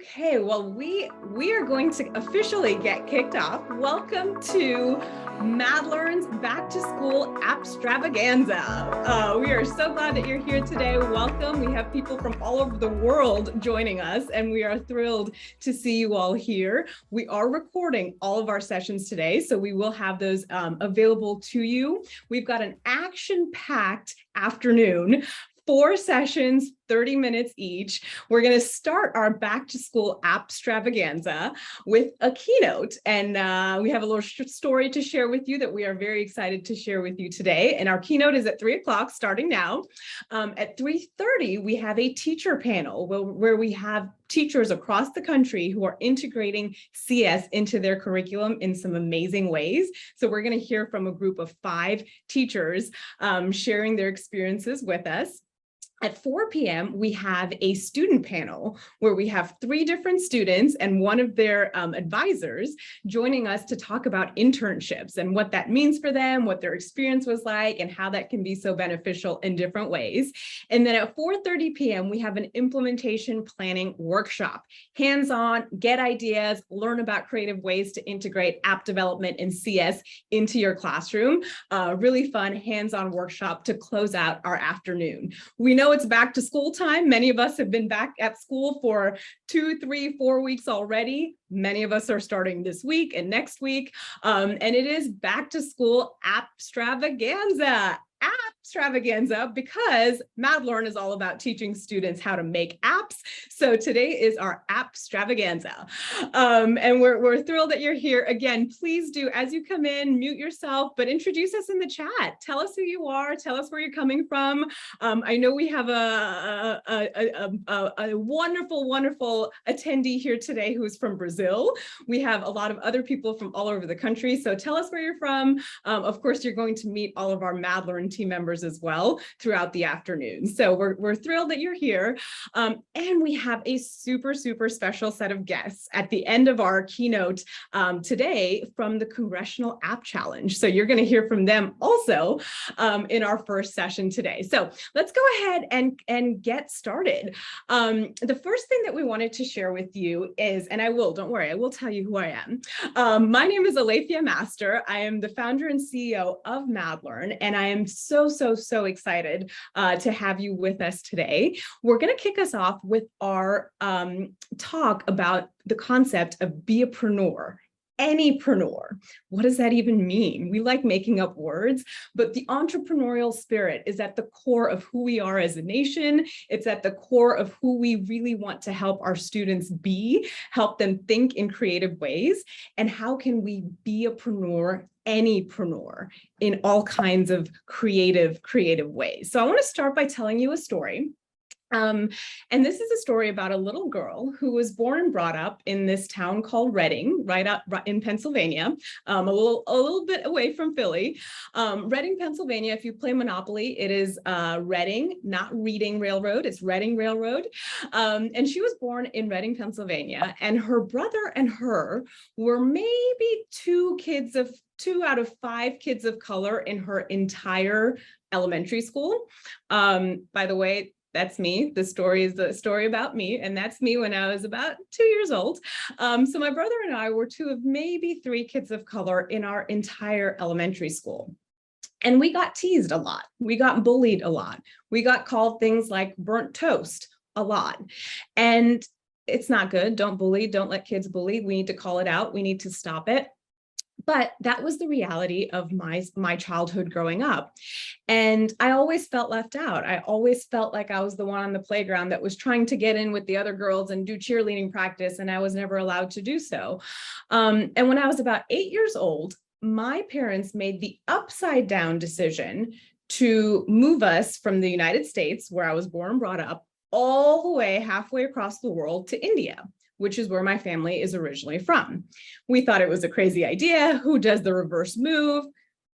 Okay, well, we are going to officially get kicked off. Welcome to MadLearn's Back to School APPstravaganza. We are so glad that you're here today. Welcome. We have people from all over the world joining us, and we are thrilled to see you all here. We are recording all of our sessions today, so we will have those available to you. We've got an action-packed afternoon. 4 sessions, 30 minutes each. We're going to start our back to school APPstravaganza with a keynote. And we have a little story to share with you that we are very excited to share with you today. And our keynote is at 3 o'clock starting now. At 3:30, we have a teacher panel where we have teachers across the country who are integrating CS into their curriculum in some amazing ways. So we're going to hear from a group of 5 teachers sharing their experiences with us. At 4 p.m., we have a student panel where we have 3 different students and one of their advisors joining us to talk about internships and what that means for them, what their experience was like, and how that can be so beneficial in different ways. And then at 4:30 p.m., we have an implementation planning workshop. Hands-on, get ideas, learn about creative ways to integrate app development and CS into your classroom. Really fun hands-on workshop to close out our afternoon. We know it's back to school time. Many of us have been back at school for 2, 3, 4 weeks already. Many of us are starting this week and next week. And it is back to school APPstravaganza. APPstravaganza, because MadLearn is all about teaching students how to make apps. So today is our APPstravaganza. And we're thrilled that you're here. Again, please do, as you come in, mute yourself, but introduce us in the chat. Tell us who you are. Tell us where you're coming from. I know we have a wonderful, wonderful attendee here today who's from Brazil. We have a lot of other people from all over the country. So tell us where you're from. Of course, you're going to meet all of our MadLearn team members as well throughout the afternoon. So we're thrilled that you're here. And we have a super, super special set of guests at the end of our keynote today from the Congressional App Challenge. So you're going to hear from them also in our first session today. So let's go ahead and get started. The first thing that we wanted to share with you is, and don't worry, I will tell you who I am. My name is Alefiya Master. I am the founder and CEO of MadLearn, and I am so excited to have you with us today. We're going to kick us off with our talk about the concept of be a preneur. Anypreneur. What does that even mean? We like making up words, but the entrepreneurial spirit is at the core of who we are as a nation. It's at the core of who we really want to help our students be, help them think in creative ways. And how can we be a preneur, anypreneur, in all kinds of creative ways? So I want to start by telling you a story. And this is a story about a little girl who was born and brought up in this town called Reading, right in Pennsylvania, a little bit away from Philly. Reading, Pennsylvania, if you play Monopoly, it is Reading, not Reading Railroad, it's Reading Railroad. And she was born in Reading, Pennsylvania, and her brother and her were maybe 2 out of 5 kids of color in her entire elementary school. By the way, that's me. The story is the story about me, and that's me when I was about 2 years old. So my brother and I were 2 of maybe 3 kids of color in our entire elementary school. And we got teased a lot. We got bullied a lot. We got called things like burnt toast a lot. And it's not good. Don't bully. Don't let kids bully. We need to call it out. We need to stop it. But that was the reality of my childhood growing up. And I always felt left out. I always felt like I was the one on the playground that was trying to get in with the other girls and do cheerleading practice, and I was never allowed to do so. And when I was about 8 years old, my parents made the upside down decision to move us from the United States, where I was born and brought up, all the way halfway across the world to India, which is where my family is originally from. We thought it was a crazy idea. Who does the reverse move?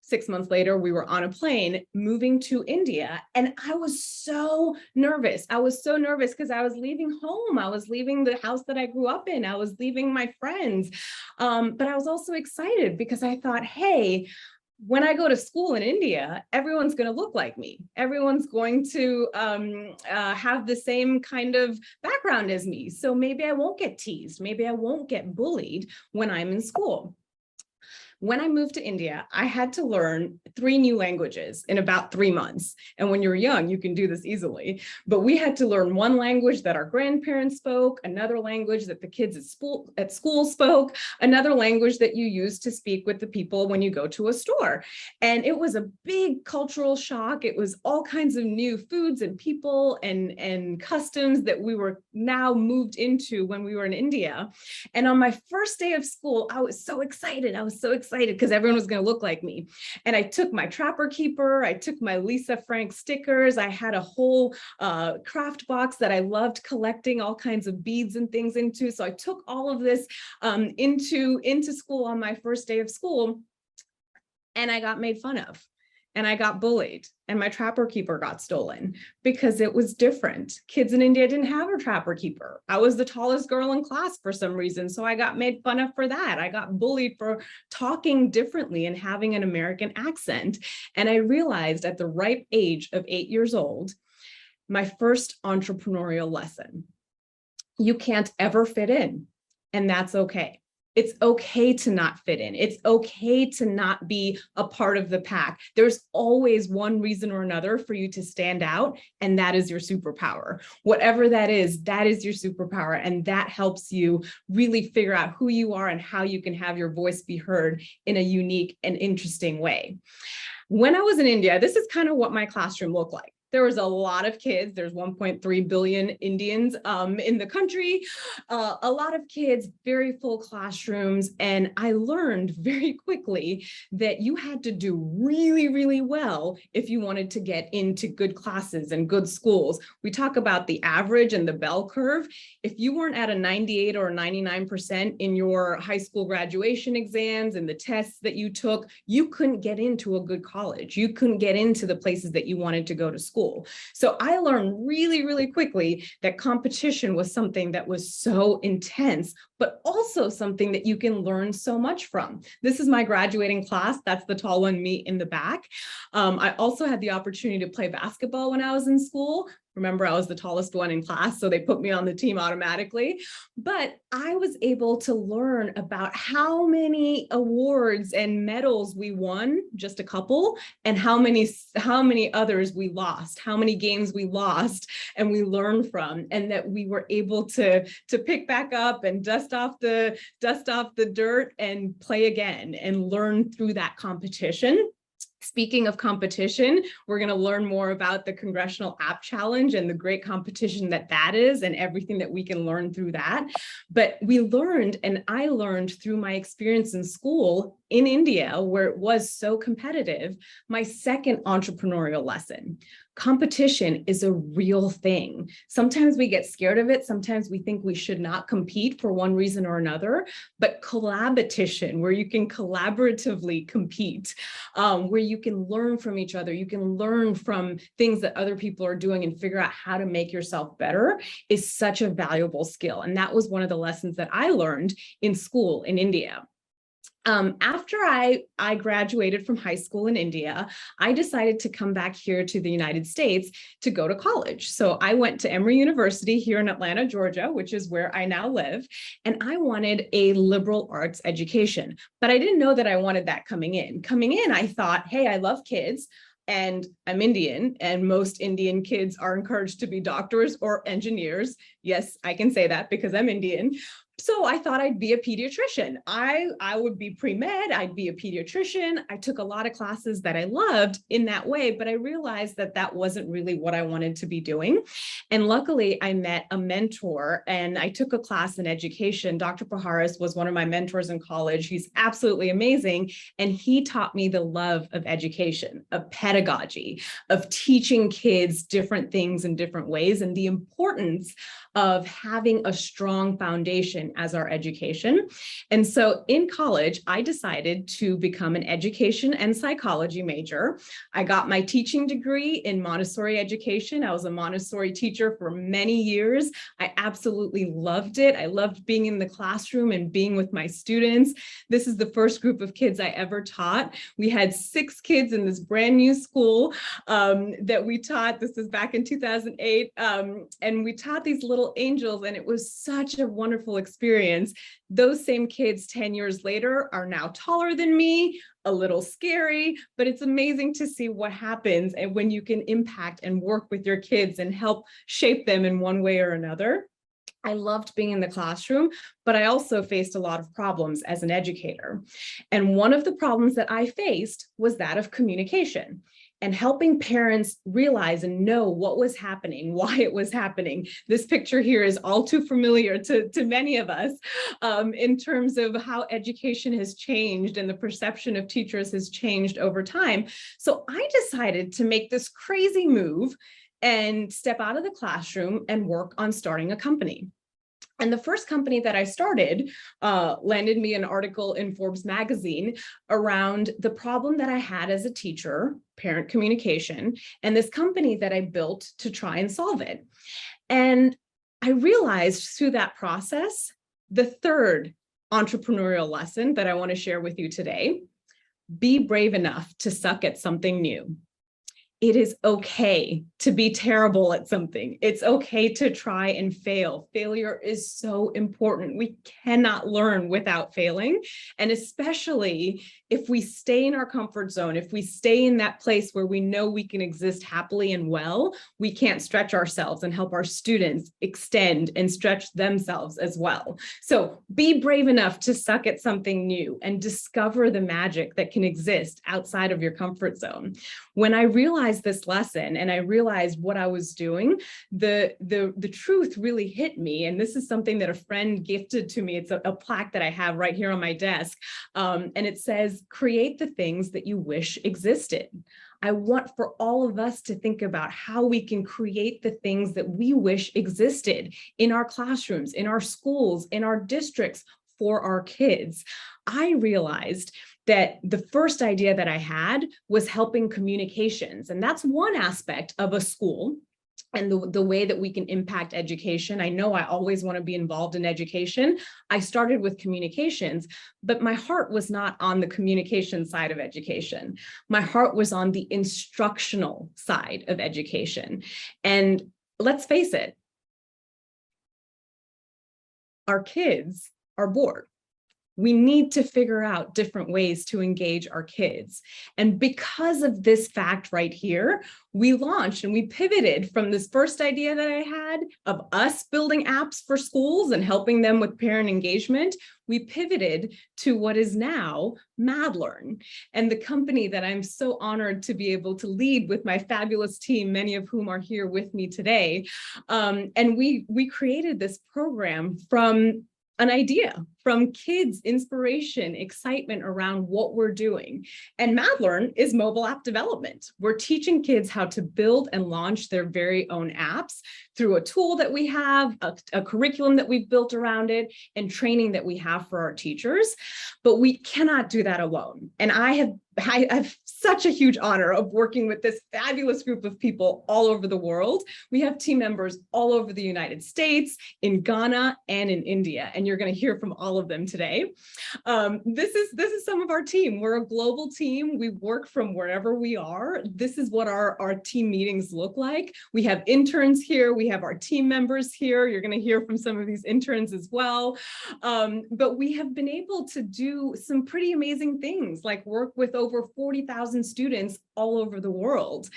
6 months later, we were on a plane moving to India, and I was so nervous. I was so nervous because I was leaving home. I was leaving the house that I grew up in. I was leaving my friends. But I was also excited because I thought, hey, When I go to school in India, everyone's going to look like me. Everyone's going to have the same kind of background as me. So maybe I won't get teased. Maybe I won't get bullied when I'm in school. When I moved to India, I had to learn 3 new languages in about 3 months. And when you're young, you can do this easily. But we had to learn one language that our grandparents spoke, another language that the kids at school spoke, another language that you use to speak with the people when you go to a store. And it was a big cultural shock. It was all kinds of new foods and people and customs that we were now moved into when we were in India. And on my first day of school, I was so excited. Because everyone was going to look like me. And I took my Trapper Keeper, I took my Lisa Frank stickers, I had a whole craft box that I loved collecting all kinds of beads and things into. So I took all of this into school on my first day of school, and I got made fun of. And I got bullied, and my Trapper Keeper got stolen because it was different. Kids in India didn't have a Trapper Keeper. I was the tallest girl in class for some reason, so I got made fun of for that. I got bullied for talking differently and having an American accent. And I realized at the ripe age of 8 years old, my first entrepreneurial lesson: you can't ever fit in, and that's okay. It's okay to not fit in. It's okay to not be a part of the pack. There's always one reason or another for you to stand out, and that is your superpower. Whatever that is your superpower, and that helps you really figure out who you are and how you can have your voice be heard in a unique and interesting way. When I was in India, this is kind of what my classroom looked like. There was a lot of kids. There's 1.3 billion Indians in the country, a lot of kids, very full classrooms. And I learned very quickly that you had to do really, really well if you wanted to get into good classes and good schools. We talk about the average and the bell curve. If you weren't at a 98 or 99% in your high school graduation exams and the tests that you took, you couldn't get into a good college. You couldn't get into the places that you wanted to go to school. So I learned really, really quickly that competition was something that was so intense, but also something that you can learn so much from. This is my graduating class. That's the tall one, me in the back. I also had the opportunity to play basketball when I was in school. Remember, I was the tallest one in class, so they put me on the team automatically. But I was able to learn about how many awards and medals we won, just a couple, and how many others we lost, how many games we lost and we learned from, and that we were able to pick back up and dust off the dirt and play again and learn through that competition. Speaking of competition, we're going to learn more about the Congressional App Challenge and the great competition that is and everything that we can learn through that. But we learned, and I learned through my experience in school in India, where it was so competitive, my second entrepreneurial lesson. Competition is a real thing. Sometimes we get scared of it. Sometimes we think we should not compete for one reason or another, but collaboration, where you can collaboratively compete, where you can learn from each other, you can learn from things that other people are doing and figure out how to make yourself better, is such a valuable skill. And that was one of the lessons that I learned in school in India. After I graduated from high school in India, I decided to come back here to the United States to go to college. So I went to Emory University here in Atlanta, Georgia, which is where I now live. And I wanted a liberal arts education, but I didn't know that I wanted that coming in. Coming in, I thought, hey, I love kids. And I'm Indian, and most Indian kids are encouraged to be doctors or engineers. Yes, I can say that because I'm Indian. So I thought I'd be a pediatrician. I would be pre-med, I'd be a pediatrician. I took a lot of classes that I loved in that way, but I realized that that wasn't really what I wanted to be doing. And luckily I met a mentor and I took a class in education. Dr. Paharis was one of my mentors in college. He's absolutely amazing. And he taught me the love of education, of pedagogy, of teaching kids different things in different ways, and the importance of having a strong foundation as our education. And so in college, I decided to become an education and psychology major. I got my teaching degree in Montessori education. I was a Montessori teacher for many years. I absolutely loved it. I loved being in the classroom and being with my students. This is the first group of kids I ever taught. We had 6 kids in this brand new school that we taught. This was back in 2008. And we taught these little angels, and it was such a wonderful experience. Those same kids 10 years later are now taller than me, a little scary, but it's amazing to see what happens and when you can impact and work with your kids and help shape them in one way or another. I loved being in the classroom, but I also faced a lot of problems as an educator. And one of the problems that I faced was that of communication and helping parents realize and know what was happening, why it was happening. This picture here is all too familiar to many of us in terms of how education has changed and the perception of teachers has changed over time. So I decided to make this crazy move and step out of the classroom and work on starting a company. And the first company that I started landed me an article in Forbes magazine around the problem that I had as a teacher, parent communication, and this company that I built to try and solve it. And I realized through that process, the third entrepreneurial lesson that I want to share with you today: be brave enough to suck at something new. It is okay to be terrible at something. It's okay to try and fail. Failure is so important. We cannot learn without failing. And especially if we stay in our comfort zone, if we stay in that place where we know we can exist happily and well, we can't stretch ourselves and help our students extend and stretch themselves as well. So be brave enough to suck at something new and discover the magic that can exist outside of your comfort zone. When I realized this lesson and I realized what I was doing, the truth really hit me. And this is something that a friend gifted to me. It's a plaque that I have right here on my desk. And it says, create the things that you wish existed. I want for all of us to think about how we can create the things that we wish existed in our classrooms, in our schools, in our districts, for our kids. I realized that the first idea that I had was helping communications. And that's one aspect of a school and the way that we can impact education. I know I always want to be involved in education. I started with communications, but my heart was not on the communication side of education. My heart was on the instructional side of education. And let's face it, our kids are bored. We need to figure out different ways to engage our kids. And because of this fact right here, we launched and we pivoted from this first idea that I had of us building apps for schools and helping them with parent engagement. We pivoted to what is now MadLearn, and the company that I'm so honored to be able to lead with my fabulous team, many of whom are here with me today. And we created this program from an idea, from kids, inspiration, excitement around what we're doing. And MadLearn is mobile app development. We're teaching kids how to build and launch their very own apps through a tool that we have, a curriculum that we've built around it, and training that we have for our teachers. But we cannot do that alone. And I have such a huge honor of working with this fabulous group of people all over the world. We have team members all over the United States, in Ghana, and in India. And you're going to hear from all of them today. This is some of our team. We're a global team. We work from wherever we are. This is what our team meetings look like. We have interns here. We have our team members here. You're going to hear from some of these interns as well. But we have been able to do some pretty amazing things, like work with over 40,000 students all over the world,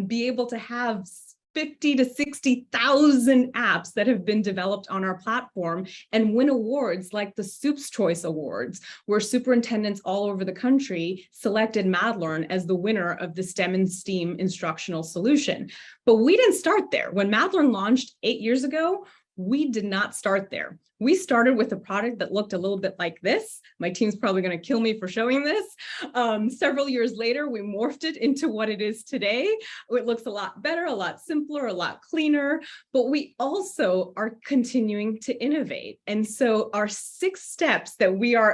be able to have 50 to 60,000 apps that have been developed on our platform and win awards like the Soup's Choice Awards, where superintendents all over the country selected MadLearn as the winner of the STEM and STEAM instructional solution. But we didn't start there. When MadLearn launched 8 years ago, we did not start there. We started with a product that looked a little bit like this. My team's probably going to kill me for showing this. Several years later, we morphed it into what it is today. It looks a lot better, a lot simpler, a lot cleaner, but we also are continuing to innovate. And so our 6 steps that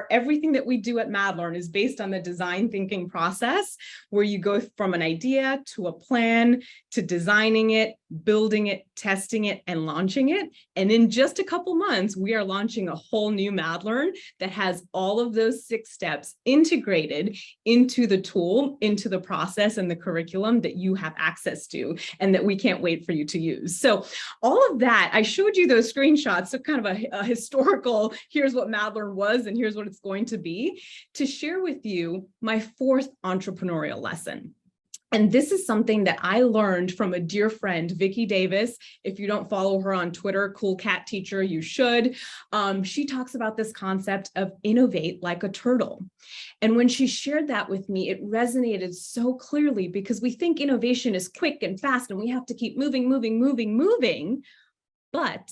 everything that we do at MadLearn is based on the design thinking process, where you go from an idea to a plan, to designing it, building it, testing it, and launching it. And in just a couple months, we are launching a whole new MadLearn that has all of those 6 steps integrated into the tool, into the process and the curriculum that you have access to and that we can't wait for you to use. So all of that, I showed you those screenshots, so kind of a historical, here's what MadLearn was and here's what it's going to be, to share with you my 4th entrepreneurial lesson. And this is something that I learned from a dear friend, Vicki Davis. If you don't follow her on Twitter, Cool Cat Teacher, you should. She talks about this concept of innovate like a turtle. And when she shared that with me, it resonated so clearly because we think innovation is quick and fast and we have to keep moving. But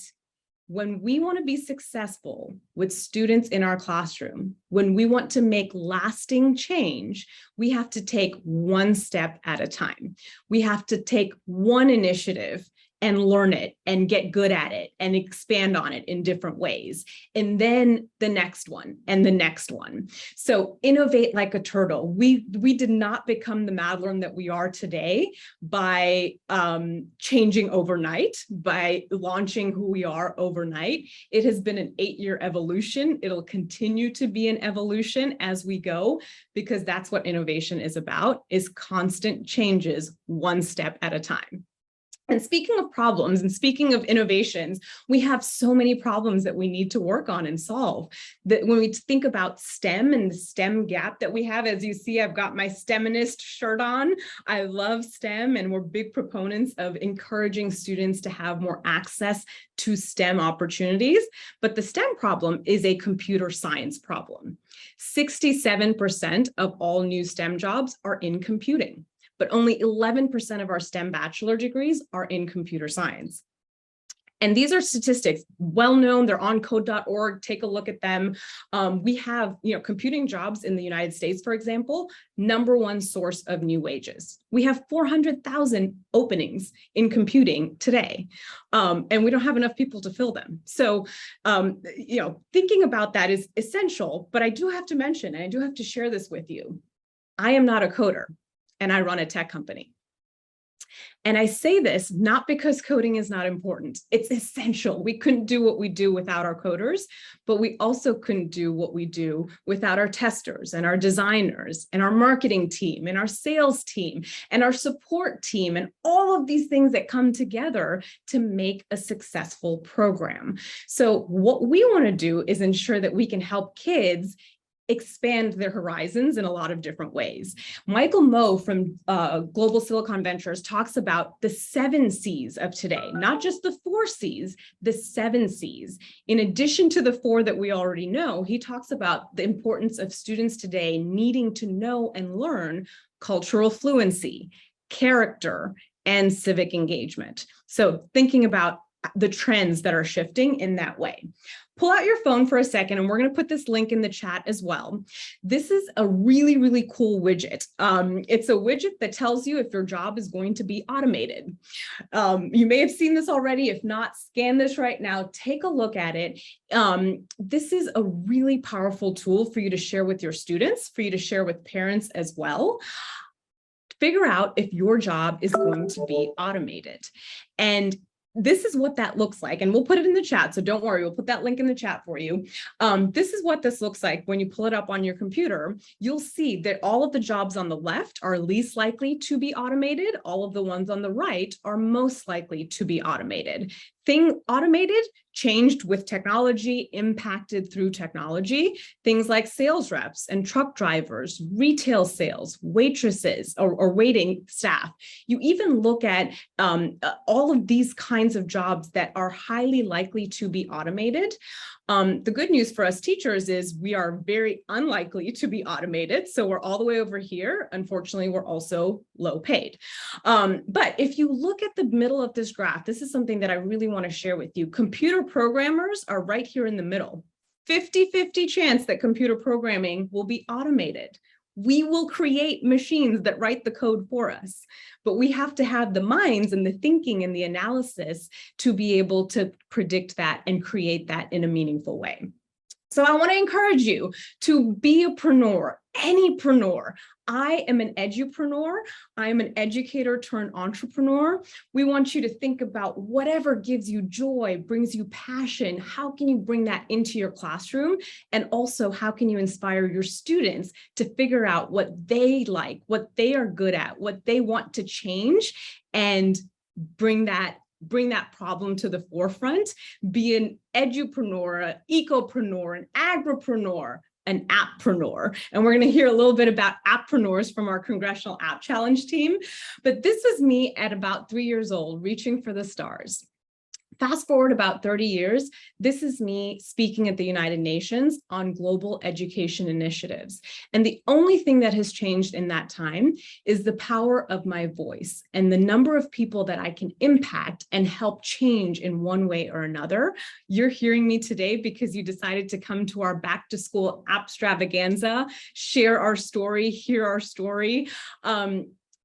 when we want to be successful with students in our classroom, when we want to make lasting change, we have to take one step at a time. We have to take one initiative and learn it and get good at it and expand on it in different ways. And then the next one and the next one. So innovate like a turtle. We did not become the MadLearn that we are today by changing overnight, by launching who we are overnight. It has been an 8-year evolution. It'll continue to be an evolution as we go, because that's what innovation is about, is constant changes, one step at a time. And speaking of problems and speaking of innovations, we have so many problems that we need to work on and solve. That when we think about STEM and the STEM gap that we have, as you see, I've got my STEMinist shirt on. I love STEM, and we're big proponents of encouraging students to have more access to STEM opportunities. But the STEM problem is a computer science problem. 67% of all new STEM jobs are in computing, but only 11% of our STEM bachelor degrees are in computer science. And these are statistics, well known, they're on code.org, take a look at them. We have, computing jobs in the United States, for example, #1 source of new wages. We have 400,000 openings in computing today, and we don't have enough people to fill them. So, thinking about that is essential, but I do have to mention, and I do have to share this with you, I am not a coder, and I run a tech company. And I say this not because coding is not important. It's essential. We couldn't do what we do without our coders, but we also couldn't do what we do without our testers and our designers and our marketing team and our sales team and our support team and all of these things that come together to make a successful program. So what we want to do is ensure that we can help kids expand their horizons in a lot of different ways. Michael Moe from Global Silicon Ventures talks about the 7 C's of today, not just the 4 C's, the 7 C's. In addition to the 4 that we already know, he talks about the importance of students today needing to know and learn cultural fluency, character, and civic engagement. So thinking about the trends that are shifting in that way. Pull out your phone for a second, and we're going to put this link in the chat as well. This is a really, really cool widget. It's a widget that tells you if your job is going to be automated. You may have seen this already. If not, scan this right now. Take a look at it. This is a really powerful tool for you to share with your students, for you to share with parents as well. Figure out if your job is going to be automated. And this is what that looks like, and we'll put it in the chat, so don't worry, we'll put that link in the chat for you. This is what this looks like when you pull it up on your computer. You'll see that all of the jobs on the left are least likely to be automated. All of the ones on the right are most likely to be automated. Automated changed with technology, impacted through technology. Things like sales reps and truck drivers, retail sales, waitresses or waiting staff. You even look at all of these kinds of jobs that are highly likely to be automated. The good news for us teachers is we are very unlikely to be automated. So we're all the way over here. Unfortunately, we're also low paid. But if you look at the middle of this graph, this is something that I really want to share with you. Computer programmers are right here in the middle. 50-50 chance that computer programming will be automated. We will create machines that write the code for us, but we have to have the minds and the thinking and the analysis to be able to predict that and create that in a meaningful way. So I want to encourage you to be a preneur, anypreneur. I am an edupreneur. I am an educator turned entrepreneur. We want you to think about whatever gives you joy, brings you passion. How can you bring that into your classroom? And also, how can you inspire your students to figure out what they like, what they are good at, what they want to change, and bring that problem to the forefront? Be an edupreneur, an ecopreneur, an agripreneur, an appreneur. And we're going to hear a little bit about appreneurs from our Congressional App Challenge team. But this was me at about 3 years old, reaching for the stars. Fast forward about 30 years, this is me speaking at the United Nations on global education initiatives. And the only thing that has changed in that time is the power of my voice and the number of people that I can impact and help change in one way or another. You're hearing me today because you decided to come to our back to school APPstravaganza, share our story, hear our story.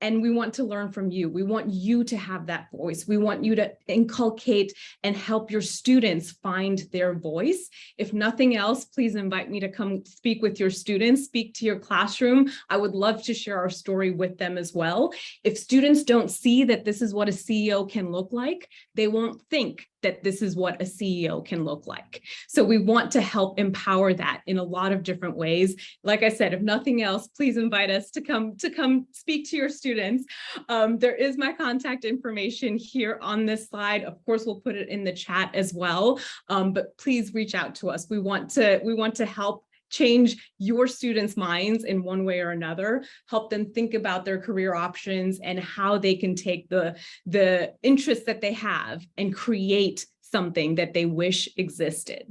And we want to learn from you. We want you to have that voice. We want you to inculcate and help your students find their voice. If nothing else, please invite me to come speak with your students, speak to your classroom. I would love to share our story with them as well. If students don't see that this is what a CEO can look like, they won't think that this is what a CEO can look like. So we want to help empower that in a lot of different ways. Like I said, if nothing else, please invite us to come speak to your students. There is my contact information here on this slide. Of course, we'll put it in the chat as well. But please reach out to us. We want to help change your students' minds in one way or another, help them think about their career options and how they can take the interests that they have and create something that they wish existed.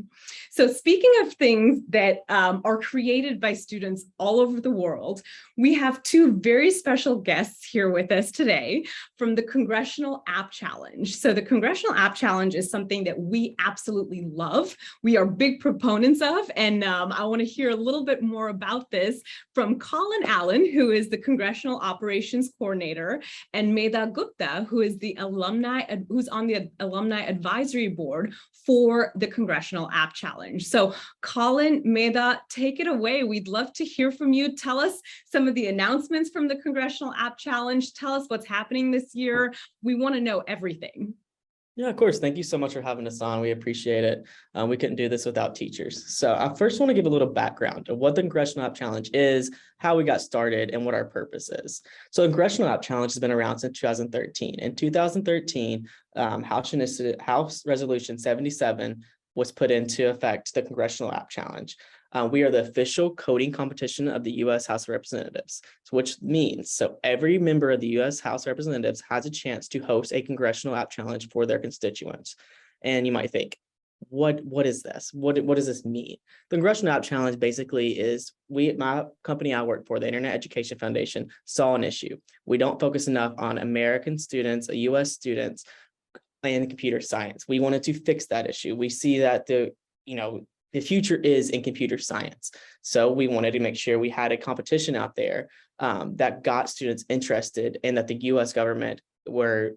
So speaking of things that are created by students all over the world, we have two very special guests here with us today from the Congressional App Challenge. So the Congressional App Challenge is something that we absolutely love. We are big proponents of, and I want to hear a little bit more about this from Colin Allen, who is the Congressional Operations Coordinator, and Medha Gupta, who is who's on the Alumni Advisory Board for the Congressional App Challenge. So Colin, Medha, take it away. We'd love to hear from you. Tell us some of the announcements from the Congressional App Challenge. Tell us what's happening this year. We want to know everything. Yeah, of course. Thank you so much for having us on. We appreciate it. We couldn't do this without teachers. So I first want to give a little background of what the Congressional App Challenge is, how we got started, and what our purpose is. So the Congressional App Challenge has been around since 2013. In 2013, House Resolution 77 was put into effect, the Congressional App Challenge. We are the official coding competition of the U.S. House of Representatives, which means every member of the U.S. House of Representatives has a chance to host a Congressional App Challenge for their constituents. And you might think, what is this? What does this mean? The Congressional App Challenge basically is my company I work for, the Internet Education Foundation, saw an issue. We don't focus enough on American students, U.S. students, in computer science. We wanted to fix that issue. We see that the future is in computer science. So we wanted to make sure we had a competition out there that got students interested and that the US government were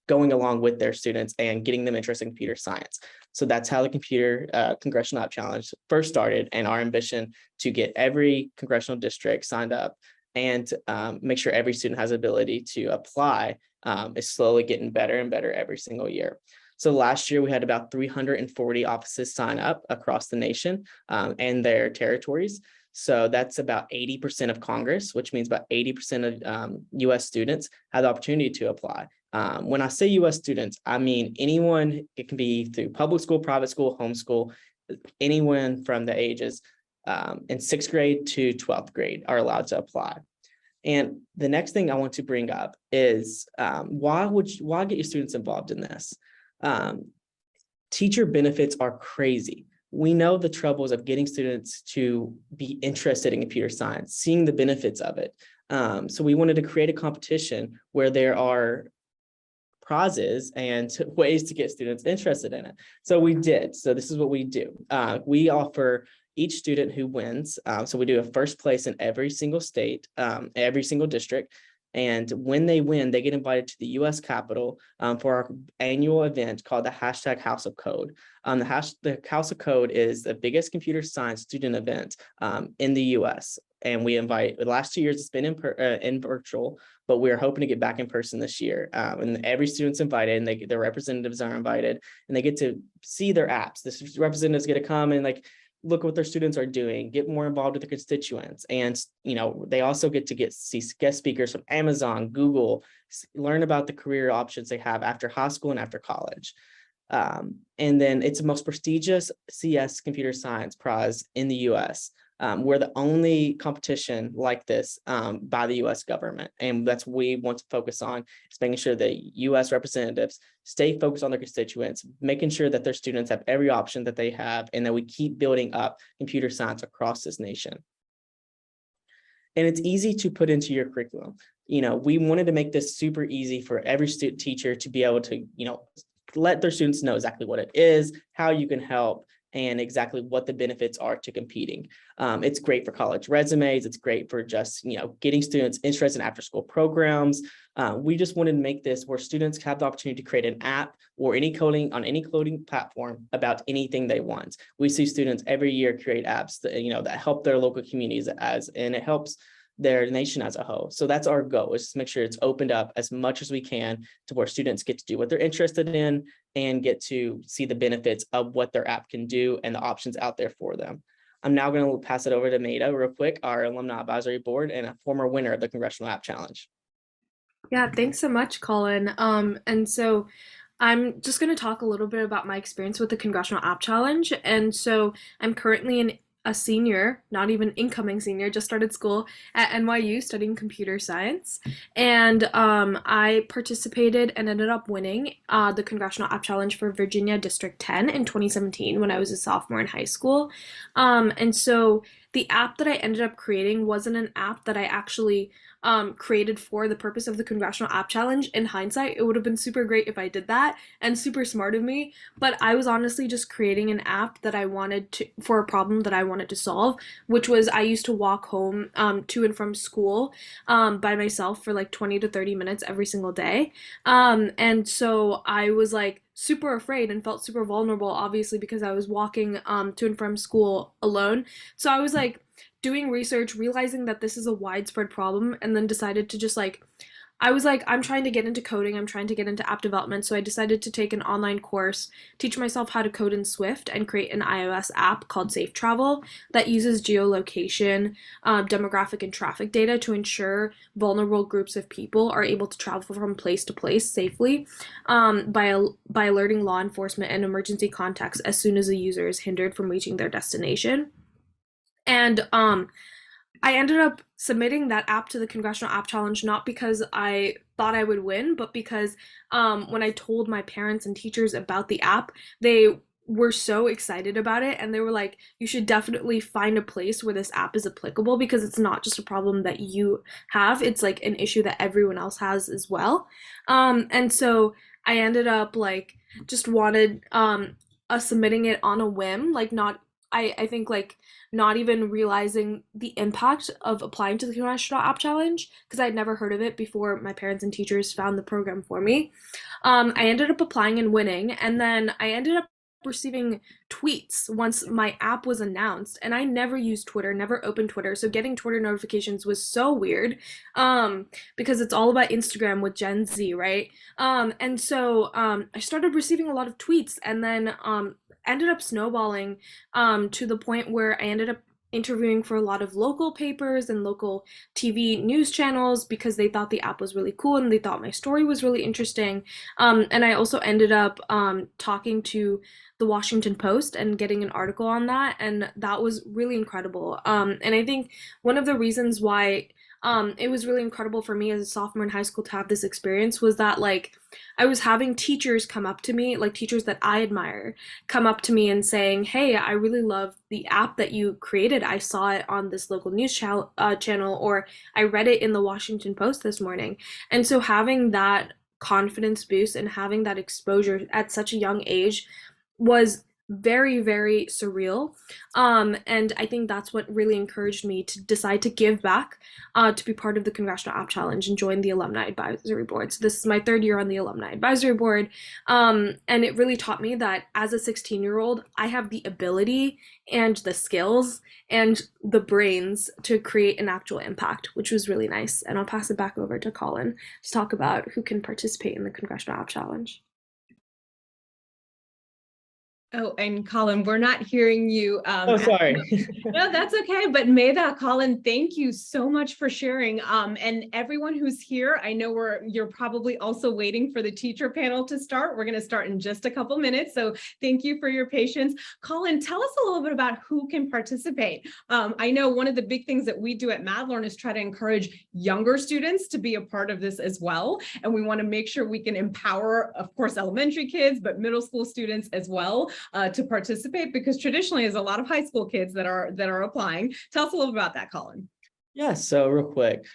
going along with their students and getting them interested in computer science. So that's how the Congressional App Challenge first started, and our ambition to get every congressional district signed up and make sure every student has the ability to apply is slowly getting better and better every single year. So last year we had about 340 offices sign up across the nation and their territories. So that's about 80% of Congress, which means about 80% of US students have the opportunity to apply. When I say US students, I mean anyone. It can be through public school, private school, homeschool. Anyone from the ages in 6th grade to 12th grade are allowed to apply. And the next thing I want to bring up is why get your students involved in this? Teacher benefits are crazy. We know the troubles of getting students to be interested in computer science, seeing the benefits of it. So we wanted to create a competition where there are prizes and ways to get students interested in it. So we did. So this is what we do. We offer each student who wins. So we do a first place in every single state, every single district. And when they win, they get invited to the US Capitol for our annual event called the #House of Code. The House of Code is the biggest computer science student event in the US. And we invite, the last 2 years it's been in virtual, but we're hoping to get back in person this year. And every student's invited, and their representatives are invited, and they get to see their apps. The representatives get to come and look what their students are doing, get more involved with the constituents. And, they also get to see guest speakers from Amazon, Google, learn about the career options they have after high school and after college. And then it's the most prestigious CS computer science prize in the US. We're the only competition like this by the US government. And that's what we want to focus on, is making sure that US representatives stay focused on their constituents, making sure that their students have every option that they have, and that we keep building up computer science across this nation. And it's easy to put into your curriculum. We wanted to make this super easy for every teacher to be able to, let their students know exactly what it is, how you can help, and exactly what the benefits are to competing. It's great for college resumes. It's great for just, getting students interested in after-school programs. We just wanted to make this where students have the opportunity to create an app or any coding platform about anything they want. We see students every year create apps that, that help their local communities and it helps their nation as a whole. So that's our goal, is to make sure it's opened up as much as we can to where students get to do what they're interested in and get to see the benefits of what their app can do and the options out there for them. I'm now going to pass it over to Maida real quick, our Alumni Advisory Board and a former winner of the Congressional App Challenge. Yeah, thanks so much, Colin. And so I'm just going to talk a little bit about my experience with the Congressional App Challenge. And so I'm currently a senior, not even incoming senior, just started school at NYU studying computer science. And I participated and ended up winning the Congressional App Challenge for Virginia District 10 in 2017 when I was a sophomore in high school. And so the app that I ended up creating wasn't an app that I actually created for the purpose of the Congressional App Challenge. In hindsight, it would have been super great if I did that and super smart of me, but I was honestly just creating an app that I wanted to, for a problem that I wanted to solve, which was I used to walk home to and from school by myself for 20 to 30 minutes every single day. And so I was super afraid and felt super vulnerable, obviously, because I was walking to and from school alone. So I was doing research, realizing that this is a widespread problem, and then decided to just I was I'm trying to get into coding, I'm trying to get into app development, so I decided to take an online course, teach myself how to code in Swift, and create an iOS app called Safe Travel that uses geolocation, demographic, and traffic data to ensure vulnerable groups of people are able to travel from place to place safely by alerting law enforcement and emergency contacts as soon as a user is hindered from reaching their destination. And I ended up submitting that app to the Congressional App Challenge not because I thought I would win, but because when I told my parents and teachers about the app, they were so excited about it, and they were like, you should definitely find a place where this app is applicable, because it's not just a problem that you have, it's an issue that everyone else has as well. And so I ended up just wanted us submitting it on a whim, I think not even realizing the impact of applying to the Congressional App Challenge, because I'd never heard of it before my parents and teachers found the program for me. I ended up applying and winning, and then I ended up receiving tweets once my app was announced, and I never used Twitter, never opened Twitter, so getting Twitter notifications was so weird because it's all about Instagram with Gen Z, right? And so I started receiving a lot of tweets, and then ended up snowballing to the point where I ended up interviewing for a lot of local papers and local TV news channels because they thought the app was really cool and they thought my story was really interesting. And I also ended up talking to the Washington Post and getting an article on that, and that was really incredible. And I think one of the reasons why it was really incredible for me as a sophomore in high school to have this experience, was that like I was having teachers come up to me, like teachers that I admire, come up to me and saying, "Hey, I really love the app that you created. I saw it on this local news channel, or I read it in the Washington Post this morning." And so having that confidence boost and having that exposure at such a young age was very, very surreal. And I think that's what really encouraged me to decide to give back, to be part of the Congressional App Challenge and join the Alumni Advisory Board. So this is my third year on the Alumni Advisory Board. And it really taught me that as a 16-year-old, I have the ability and the skills and the brains to create an actual impact, which was really nice. And I'll pass it back over to Colin to talk about who can participate in the Congressional App Challenge. Oh, and Colin, we're not hearing you. Oh, sorry. No, that's okay. But Medha, Colin, thank you so much for sharing. And everyone who's here, I know you're probably also waiting for the teacher panel to start. We're going to start in just a couple minutes. So thank you for your patience. Colin, tell us a little bit about who can participate. I know one of the big things that we do at MadLearn is try to encourage younger students to be a part of this as well. And we want to make sure we can empower, of course, elementary kids, but middle school students as well. To participate, because traditionally there's a lot of high school kids that are applying. Tell us a little about that, Colin. Yeah, so real quick,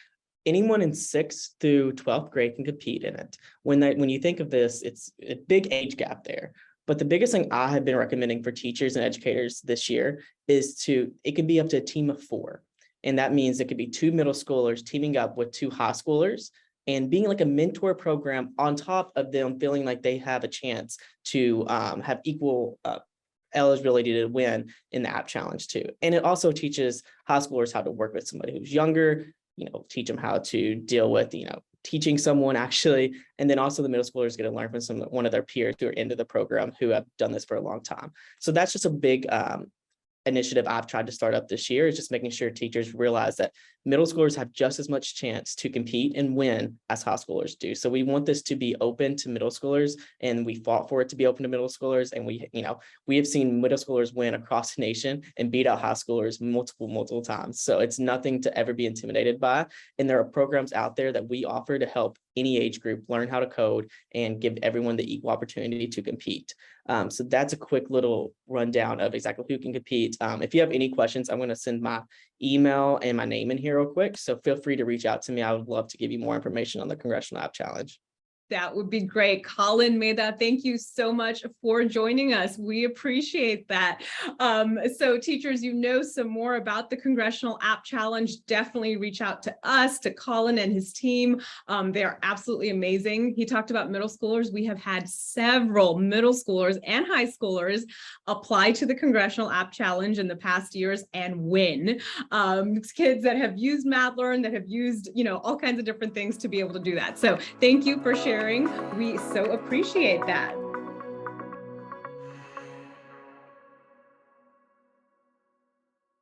anyone in 6th through 12th grade can compete in it. When you think of this, it's a big age gap there. But the biggest thing I have been recommending for teachers and educators this year is it can be up to a team of 4. And that means it could be 2 middle schoolers teaming up with 2 high schoolers and being like a mentor program on top of them feeling like they have a chance to have equal eligibility to win in the app challenge too. And it also teaches high schoolers how to work with somebody who's younger, teach them how to deal with, teaching someone actually. And then also the middle schoolers get to learn from one of their peers who are into the program who have done this for a long time. So that's just a big initiative I've tried to start up this year, is just making sure teachers realize that middle schoolers have just as much chance to compete and win as high schoolers do. So we want this to be open to middle schoolers, and we fought for it to be open to middle schoolers. And we have seen middle schoolers win across the nation and beat out high schoolers multiple times. So it's nothing to ever be intimidated by. And there are programs out there that we offer to help any age group learn how to code and give everyone the equal opportunity to compete. So that's a quick little rundown of exactly who can compete. If you have any questions, I'm going to send my email and my name in here real quick. So feel free to reach out to me. I would love to give you more information on the Congressional App Challenge. That would be great. Colin, Medha, thank you so much for joining us. We appreciate that. So teachers, some more about the Congressional App Challenge, definitely reach out to us, to Colin and his team. They are absolutely amazing. He talked about middle schoolers. We have had several middle schoolers and high schoolers apply to the Congressional App Challenge in the past years and win. Kids that have used MadLearn, that have used, all kinds of different things to be able to do that. So thank you for sharing. We so appreciate that.